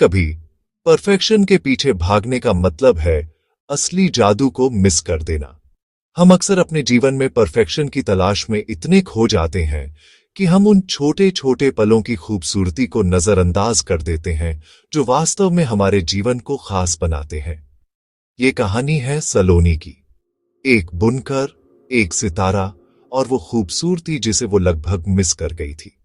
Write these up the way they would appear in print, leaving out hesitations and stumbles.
कभी परफेक्शन के पीछे भागने का मतलब है असली जादू को मिस कर देना। हम अक्सर अपने जीवन में परफेक्शन की तलाश में इतने खो जाते हैं कि हम उन छोटे छोटे पलों की खूबसूरती को नजरअंदाज कर देते हैं जो वास्तव में हमारे जीवन को खास बनाते हैं। ये कहानी है सलोनी की, एक बुनकर, एक सितारा और वो खूबसूरती जिसे वो लगभग मिस कर गई थी।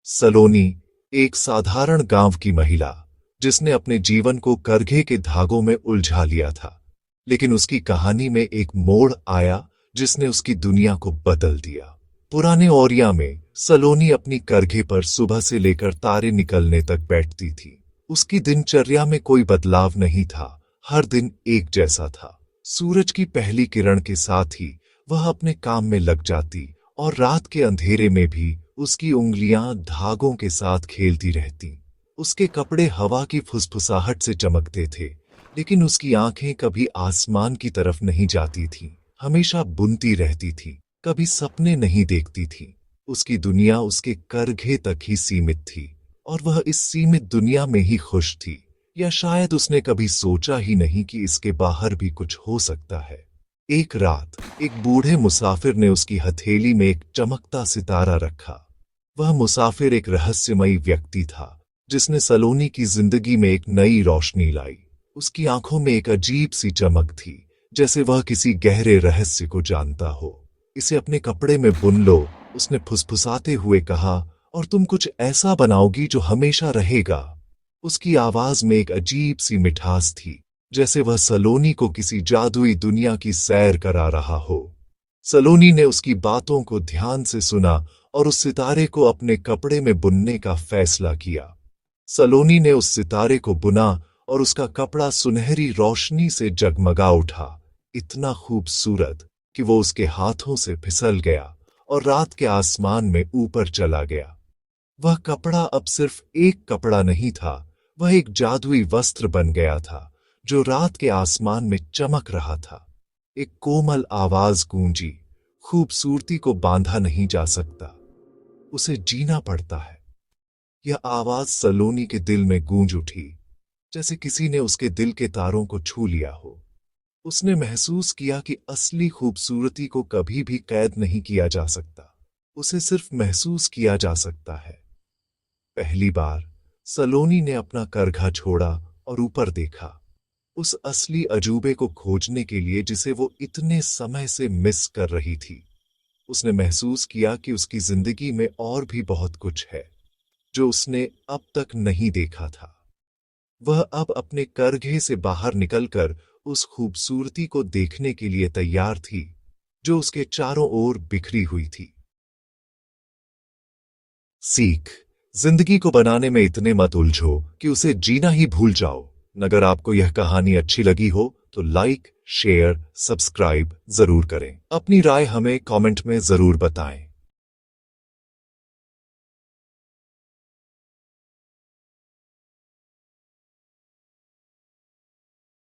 सलोनी एक साधारण गांव की महिला जिसने अपने जीवन को करघे के धागों में उलझा लिया था, लेकिन उसकी कहानी में एक मोड़ आया जिसने उसकी दुनिया को बदल दिया। पुराने ओरिया में सलोनी अपनी करघे पर सुबह से लेकर तारे निकलने तक बैठती थी। उसकी दिनचर्या में कोई बदलाव नहीं था, हर दिन एक जैसा था। सूरज की पहली किरण के साथ ही वह अपने काम में लग जाती और रात के अंधेरे में भी उसकी उंगलियां धागों के साथ खेलती रहती। उसके कपड़े हवा की फुसफुसाहट से चमकते थे, लेकिन उसकी आंखें कभी आसमान की तरफ नहीं जाती थीं, हमेशा बुनती रहती थी, कभी सपने नहीं देखती थी। उसकी दुनिया उसके करघे तक ही सीमित थी और वह इस सीमित दुनिया में ही खुश थी, या शायद उसने कभी सोचा ही नहीं कि इसके बाहर भी कुछ हो सकता है। एक रात एक बूढ़े मुसाफिर ने उसकी हथेली में एक चमकता सितारा रखा। वह मुसाफिर एक रहस्यमयी व्यक्ति था जिसने सलोनी की जिंदगी में एक नई रोशनी लाई। उसकी आंखों में एक अजीब सी चमक थी, जैसे वह किसी गहरे रहस्य को जानता हो। इसे अपने कपड़े में बुन लो, उसने फुसफुसाते हुए कहा, और तुम कुछ ऐसा बनाओगी जो हमेशा रहेगा। उसकी आवाज में एक अजीब सी मिठास थी, जैसे वह सलोनी को किसी जादुई दुनिया की सैर करा रहा हो। सलोनी ने उसकी बातों को ध्यान से सुना और उस सितारे को अपने कपड़े में बुनने का फैसला किया। सलोनी ने उस सितारे को बुना और उसका कपड़ा सुनहरी रोशनी से जगमगा उठा, इतना खूबसूरत कि वो उसके हाथों से फिसल गया और रात के आसमान में ऊपर चला गया। वह कपड़ा अब सिर्फ एक कपड़ा नहीं था, वह एक जादुई वस्त्र बन गया था जो रात के आसमान में चमक रहा था। एक कोमल आवाज गूंजी, खूबसूरती को बांधा नहीं जा सकता, उसे जीना पड़ता है। यह आवाज सलोनी के दिल में गूंज उठी, जैसे किसी ने उसके दिल के तारों को छू लिया हो। उसने महसूस किया कि असली खूबसूरती को कभी भी कैद नहीं किया जा सकता, उसे सिर्फ महसूस किया जा सकता है। पहली बार सलोनी ने अपना करघा छोड़ा और ऊपर देखा, उस असली अजूबे को खोजने के लिए जिसे वो इतने समय से मिस कर रही थी। उसने महसूस किया कि उसकी जिंदगी में और भी बहुत कुछ है जो उसने अब तक नहीं देखा था। वह अब अपने करघे से बाहर निकलकर उस खूबसूरती को देखने के लिए तैयार थी जो उसके चारों ओर बिखरी हुई थी। सीख: जिंदगी को बनाने में इतने मत उलझो कि उसे जीना ही भूल जाओ। अगर आपको यह कहानी अच्छी लगी हो तो लाइक, शेयर, सब्सक्राइब जरूर करें। अपनी राय हमें कमेंट में जरूर बताएं।